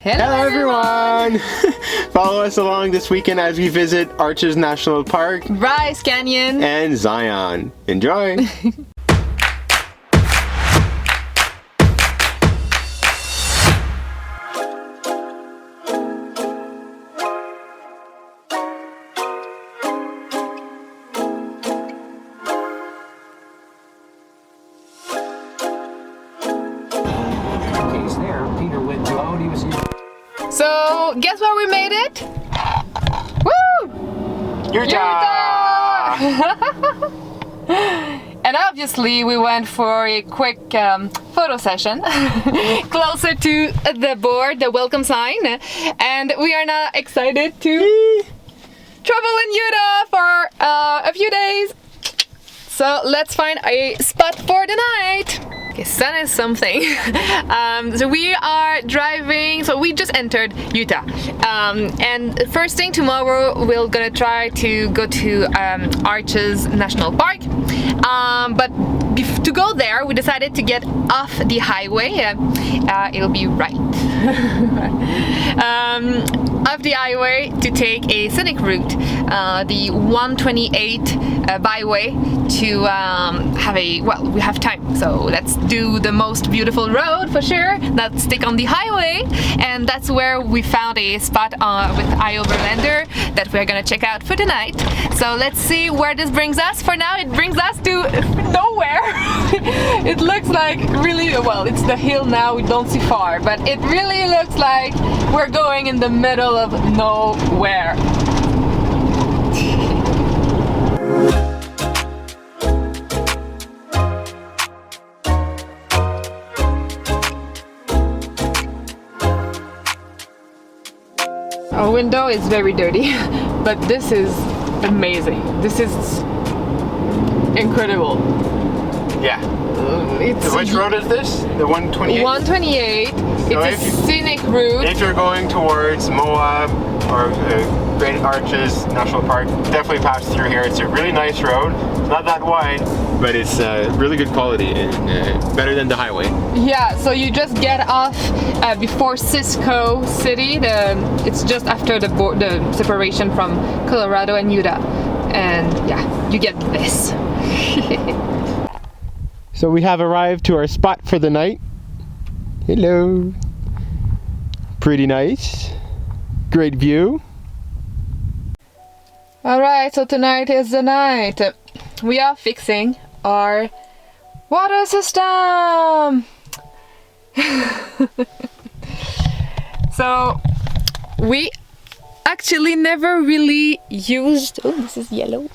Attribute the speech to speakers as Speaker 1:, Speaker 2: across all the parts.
Speaker 1: Hello everyone! Follow us along this weekend as we visit Arches National Park,
Speaker 2: Bryce Canyon,
Speaker 1: and Zion. Enjoy!
Speaker 2: So, guess where we made it? Woo!
Speaker 1: Utah!
Speaker 2: And obviously we went for a quick photo session closer to the board, the welcome sign, and we are now excited to travel in Utah for a few days. So let's find a spot for the night. Okay, sun is something. So we are driving, so we just entered Utah. And first thing tomorrow, we're gonna try to go to Arches National Park. But to go there, we decided to get off the highway. It'll be right. Off the highway to take a scenic route, the 128 byway, to have a, well, we have time, so let's do the most beautiful road for sure, not stick on the highway. And that's where we found a spot with Overlander that we're gonna check out for tonight. So let's see where this brings us. For now it brings us to nowhere. It looks like really, well, it's the hill now, we don't see far, but it really looks like we're going in the middle of nowhere. Our window is very dirty, but this is amazing. This is incredible.
Speaker 1: Yeah.
Speaker 2: It's
Speaker 1: Which road is this? The 128?
Speaker 2: 128.
Speaker 1: So
Speaker 2: It's a scenic route.
Speaker 1: If you're going towards Moab or Great Arches National Park, definitely pass through here. It's a really nice road. It's not that wide, but it's really good quality and better than the highway.
Speaker 2: Yeah, so you just get off before Cisco City. It's just after the separation from Colorado and Utah. And yeah, you get this.
Speaker 1: So we have arrived to our spot for the night. Hello. Pretty nice. Great view.
Speaker 2: Alright, so tonight is the night. We are fixing our water system. So we actually never really used, oh, this is yellow.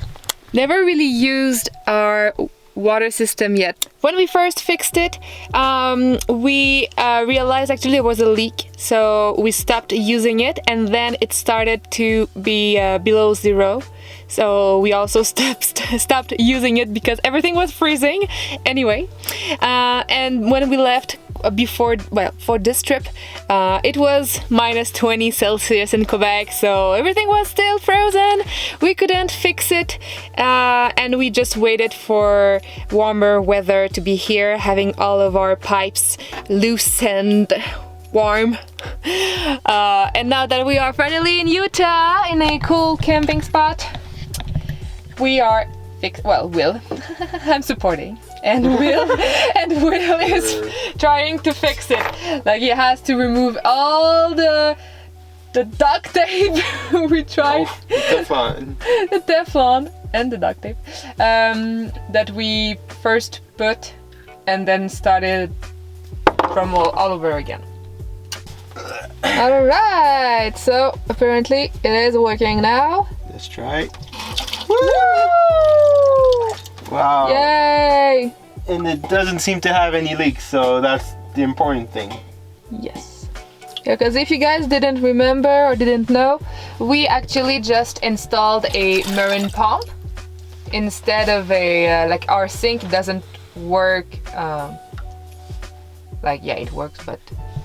Speaker 2: Never really used our water system yet. When we first fixed it, we realized actually there was a leak, so we stopped using it, and then it started to be below zero. So we also stopped using it because everything was freezing anyway. And when we left for this trip, it was minus 20 Celsius in Quebec, so everything was still frozen. We couldn't fix it, and we just waited for warmer weather to be here, having all of our pipes loose and warm. And now that we are finally in Utah in a cool camping spot, we are Will. I'm supporting, and Will is trying to fix it. Like, he has to remove all the duct tape. We tried the Teflon and the duct tape that we first put, and then started from all over again. Alright, so apparently it is working now.
Speaker 1: Let's try.
Speaker 2: Woo!
Speaker 1: Wow.
Speaker 2: Yay!
Speaker 1: And it doesn't seem to have any leaks, so that's the important thing.
Speaker 2: Yes. Yeah, because if you guys didn't remember or didn't know, we actually just installed a marine pump instead of a, like, our sink doesn't work, like, yeah, it works, but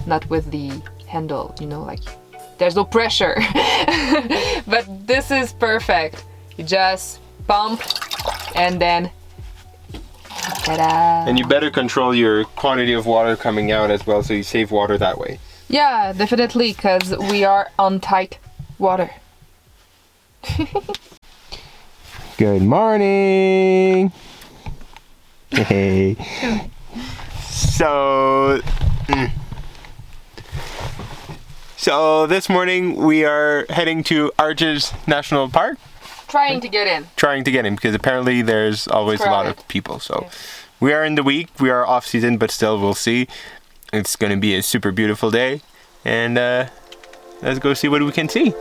Speaker 2: not with the handle, you know, like, there's no pressure. But this is perfect. You just pump and then ta-da!
Speaker 1: And you better control your quantity of water coming out as well, so you save water that way.
Speaker 2: Yeah, definitely, because we are on tight water.
Speaker 1: Good morning. Hey. So this morning we are heading to Arches National Park.
Speaker 2: Trying to get in.
Speaker 1: Trying to get in because apparently there's always a lot of people. So we are in the week. We are off season, but still we'll see. It's going to be a super beautiful day, and let's go see what we can see.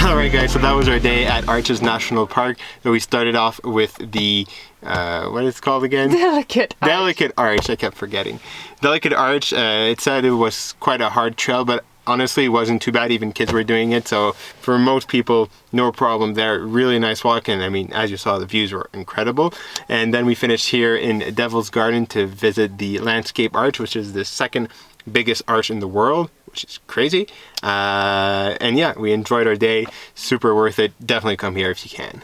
Speaker 1: Alright guys, so that was our day at Arches National Park. So we started off with the, what is it called again?
Speaker 2: Delicate Arch.
Speaker 1: Delicate Arch, I kept forgetting. Delicate Arch, it said it was quite a hard trail, but honestly it wasn't too bad, even kids were doing it. So for most people, no problem there. Really nice walk, and I mean, as you saw, the views were incredible. And then we finished here in Devil's Garden to visit the Landscape Arch, which is the second biggest arch in the world, which is crazy. And yeah, we enjoyed our day. Super worth it. Definitely come here if you can.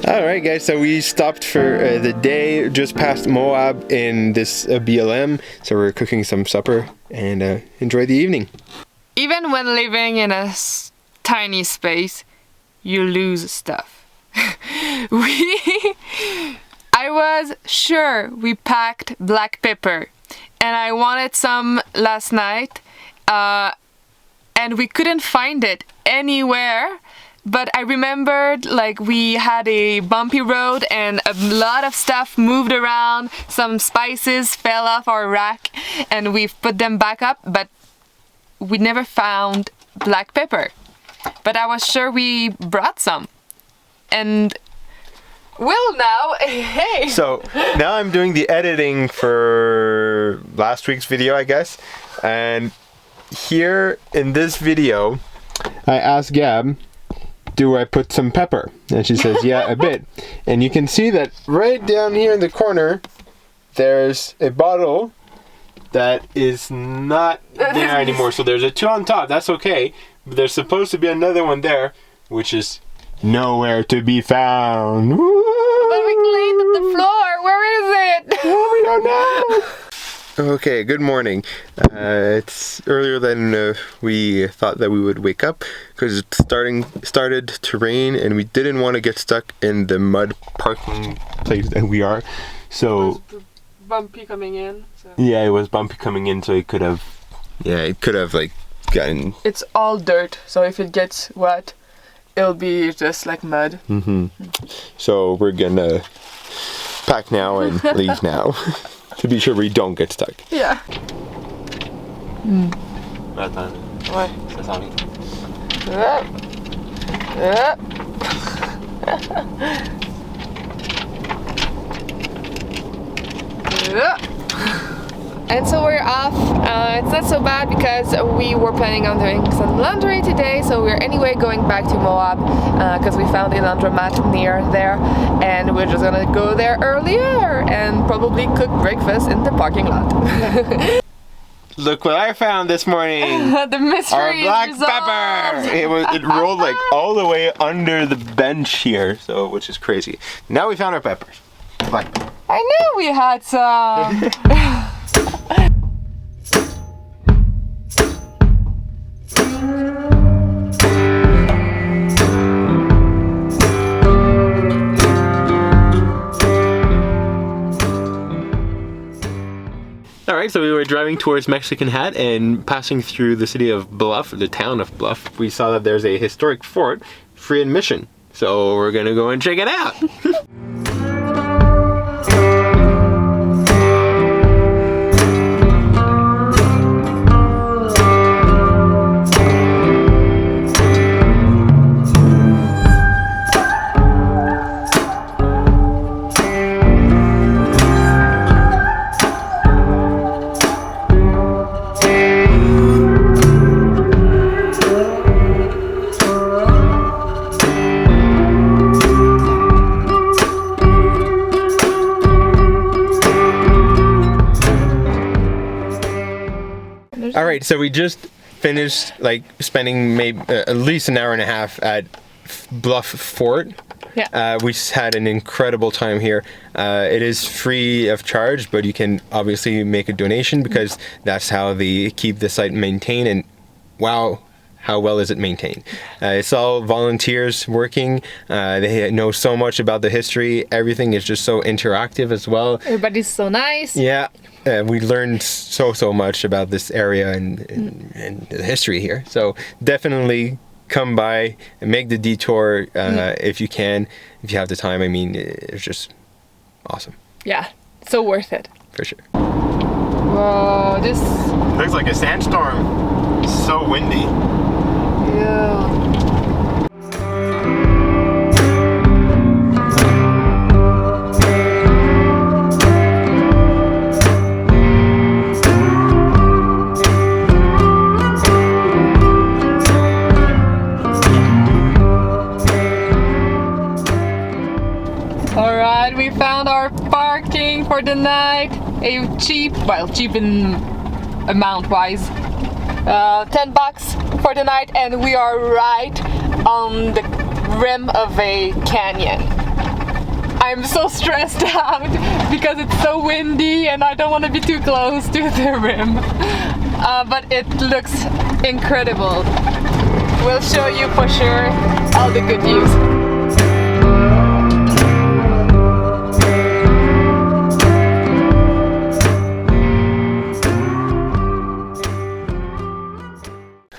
Speaker 1: Alright guys, so we stopped for the day just past Moab in this BLM. So we're cooking some supper and enjoy the evening.
Speaker 2: Even when living in a tiny space, you lose stuff. I was sure we packed black pepper, and I wanted some last night, and we couldn't find it anywhere. But I remembered, like, we had a bumpy road and a lot of stuff moved around. Some spices fell off our rack, and we've put them back up, but we never found black pepper. But I was sure we brought some. And Will now, hey!
Speaker 1: So now I'm doing the editing for last week's video, I guess. And here in this video, I asked Gab, do I put some pepper? And she says, yeah, a bit. And you can see that right down here in the corner, there's a bottle that is not there anymore. So there's a 2 on top, that's okay. But there's supposed to be another one there, which is nowhere to be found.
Speaker 2: But we cleaned up the floor. Where is it?
Speaker 1: Oh, we don't know. Okay, good morning. It's earlier than we thought that we would wake up because it started to rain, and we didn't want to get stuck in the mud parking place that we are. So
Speaker 2: it was bumpy coming in. So.
Speaker 1: Yeah, it was bumpy coming in, so it could have like gotten.
Speaker 2: It's all dirt, so if it gets wet, it'll be just like mud.
Speaker 1: So we're gonna pack now and leave now to be sure we don't get stuck.
Speaker 2: Yeah.
Speaker 1: Attends.
Speaker 2: Ouais.
Speaker 1: Ça s'en vient.
Speaker 2: And so we're off. It's not so bad because we were planning on doing some laundry today, so we're anyway going back to Moab because we found a laundromat near there, and we're just gonna go there earlier and probably cook breakfast in the parking lot.
Speaker 1: Look what I found this morning.
Speaker 2: The mystery
Speaker 1: Our black
Speaker 2: is resolved.
Speaker 1: pepper. It rolled like all the way under the bench here, so which is crazy. Now we found our peppers. Black pepper.
Speaker 2: I knew we had some.
Speaker 1: All right, so we were driving towards Mexican Hat and passing through the city of Bluff, the town of Bluff. We saw that there's a historic fort, free admission. So we're gonna go and check it out. All right, so we just finished like spending maybe at least an hour and a half at Bluff Fort.
Speaker 2: Yeah.
Speaker 1: We had an incredible time here. It is free of charge, but you can obviously make a donation because that's how they keep the site maintained. And wow, how well is it maintained? It's all volunteers working. They know so much about the history. Everything is just so interactive as well.
Speaker 2: Everybody's so nice.
Speaker 1: Yeah. We learned so much about this area and the history here. So definitely come by and make the detour if you can, if you have the time. I mean, it's just awesome.
Speaker 2: Yeah, so worth it.
Speaker 1: For sure.
Speaker 2: Whoa, this...
Speaker 1: Looks like a sandstorm. So windy.
Speaker 2: Yeah. We found our parking for the night. A cheap in amount wise, $10 for the night, and we are right on the rim of a canyon. I'm so stressed out because it's so windy and I don't want to be too close to the rim. But it looks incredible. We'll show you for sure all the good views.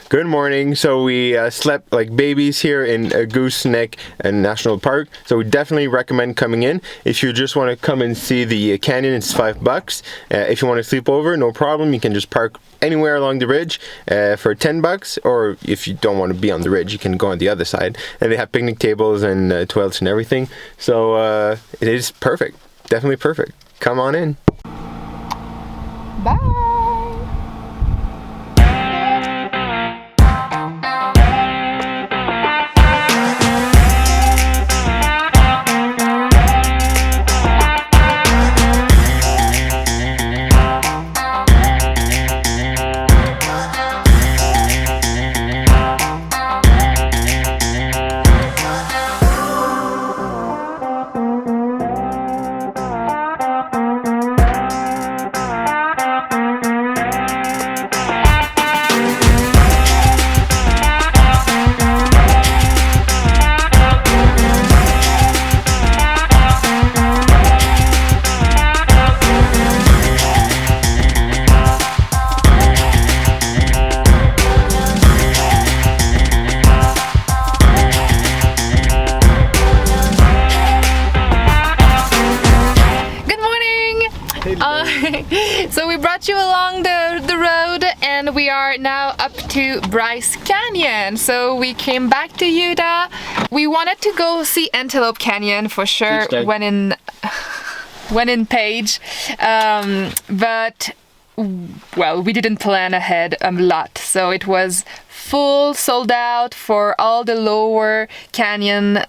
Speaker 1: Good morning. So we slept like babies here in Gooseneck National Park. So we definitely recommend coming in. If you just want to come and see the canyon, it's $5. If you want to sleep over, no problem. You can just park anywhere along the ridge for $10. Or if you don't want to be on the ridge, you can go on the other side. And they have picnic tables and toilets and everything. So it is perfect. Definitely perfect. Come on in.
Speaker 2: Bye. So we brought you along the road and we are now up to Bryce Canyon. So we came back to Utah. We wanted to go see Antelope Canyon for sure when in Page, but well, we didn't plan ahead a lot, so it was full, sold out for all the lower canyon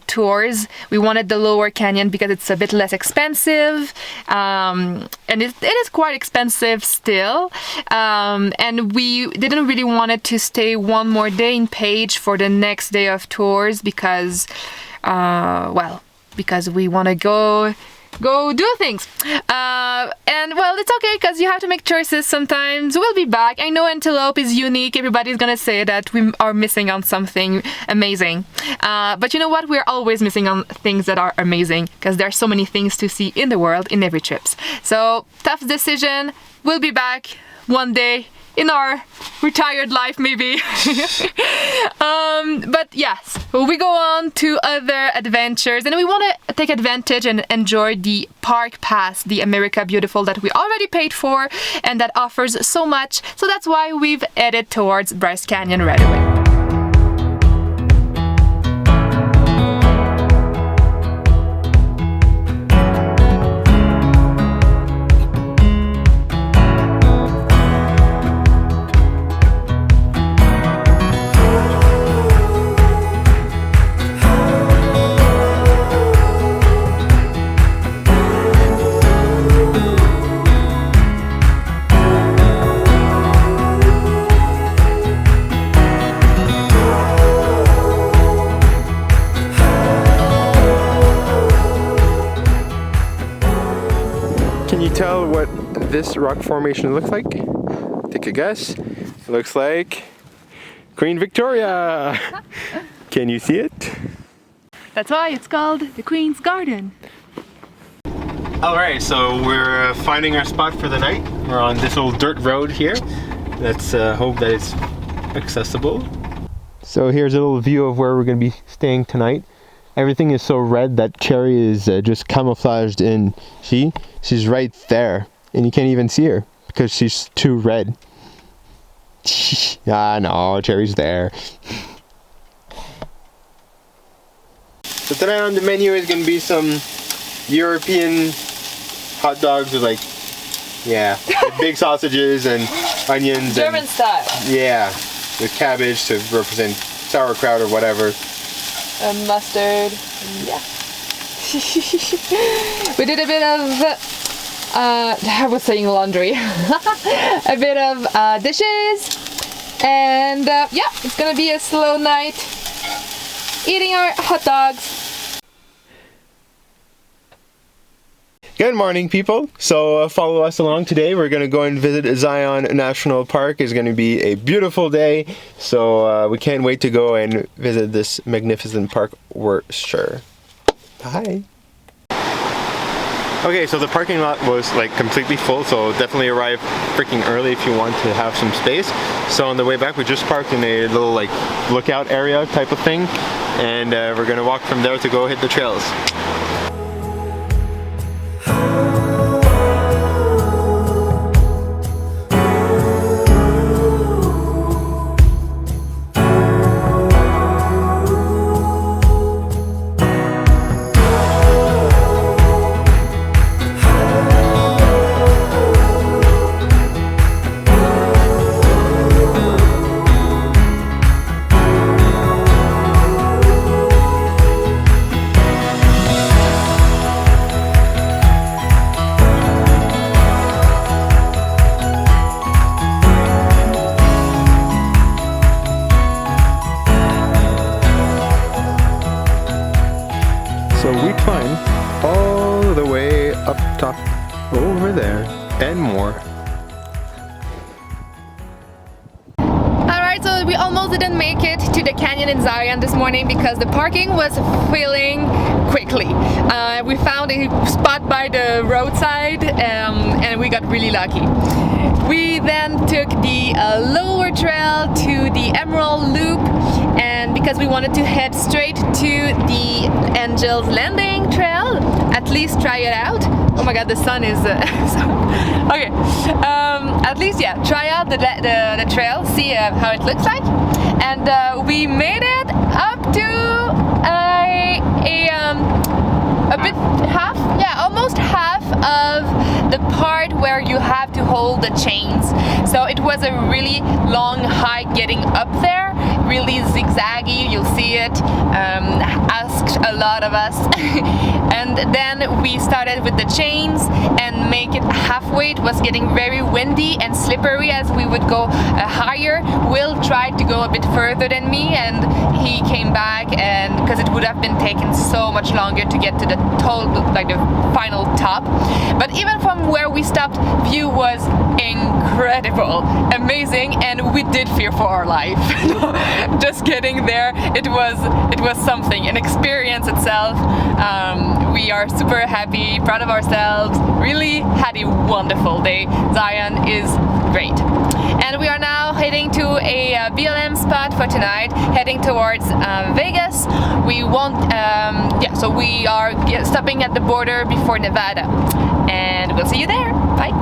Speaker 2: tours. We wanted the lower canyon because it's a bit less expensive, and it is quite expensive still, and we didn't really want to stay one more day in Page for the next day of tours because because we want to go do things, and well, it's okay because you have to make choices sometimes. We'll be back. I know Antelope is unique. Everybody's gonna say that we are missing on something amazing, but you know what, we're always missing on things that are amazing because there are so many things to see in the world in every trip. So tough decision, we'll be back one day in our retired life, maybe. But yes, we go on to other adventures, and we want to take advantage and enjoy the park pass, the America Beautiful, that we already paid for and that offers so much. So that's why we've headed towards Bryce Canyon right away.
Speaker 1: Can you tell what this rock formation looks like? Take a guess. It looks like Queen Victoria. Can you see it?
Speaker 2: That's why it's called the Queen's Garden.
Speaker 1: Alright, so we're finding our spot for the night. We're on this old dirt road here. Let's hope that it's accessible. So here's a little view of where we're going to be staying tonight. Everything is so red that Cherry is just camouflaged in. See? She's right there. And you can't even see her because she's too red. Ah, no, Cherry's there. So tonight on the menu is going to be some European hot dogs with like, yeah, with big sausages and onions.
Speaker 2: German style.
Speaker 1: Yeah, with cabbage to represent sauerkraut or whatever.
Speaker 2: Mustard, yeah. We did a bit of, I was saying laundry, a bit of dishes, and yeah, it's gonna be a slow night, eating our hot dogs.
Speaker 1: Good morning, people. So follow us along today. We're going to go and visit Zion National Park. It's going to be a beautiful day. So we can't wait to go and visit this magnificent park, we're sure. Bye. Okay, so the parking lot was like completely full, so definitely arrive freaking early if you want to have some space. So on the way back, we just parked in a little like lookout area type of thing. And we're going to walk from there to go hit the trails. So we climbed all the way up top over there and more.
Speaker 2: Alright, so we almost didn't make it to the canyon in Zion this morning because the parking was filling quickly. We found a spot by the roadside and we got really lucky. We then took the lower trail to the Emerald Loop, and because we wanted to head straight to the Angel's Landing Trail, at least try it out. Oh my god, the sun is okay. At least, yeah, try out the trail, see how it looks like, and we made it up to a bit almost half of the part where you have to hold the chains. So it was a really long hike getting up there, really zigzaggy, you'll see it, asked a lot of us. And then we started with the chains and make it halfway. It was getting very windy and slippery as we would go higher. Will tried to go a bit further than me and he came back, and because it would have been taken so much longer to get to the like the final top. But even from where we stopped, view was incredible, amazing, and we did fear for our life. Just getting there, it was something, an experience itself. We are super happy, proud of ourselves, really had a wonderful day. Zion is great. And we are now heading to a BLM spot for tonight, heading towards Vegas. We so we are stopping at the border before Nevada, and we'll see you there. Bye.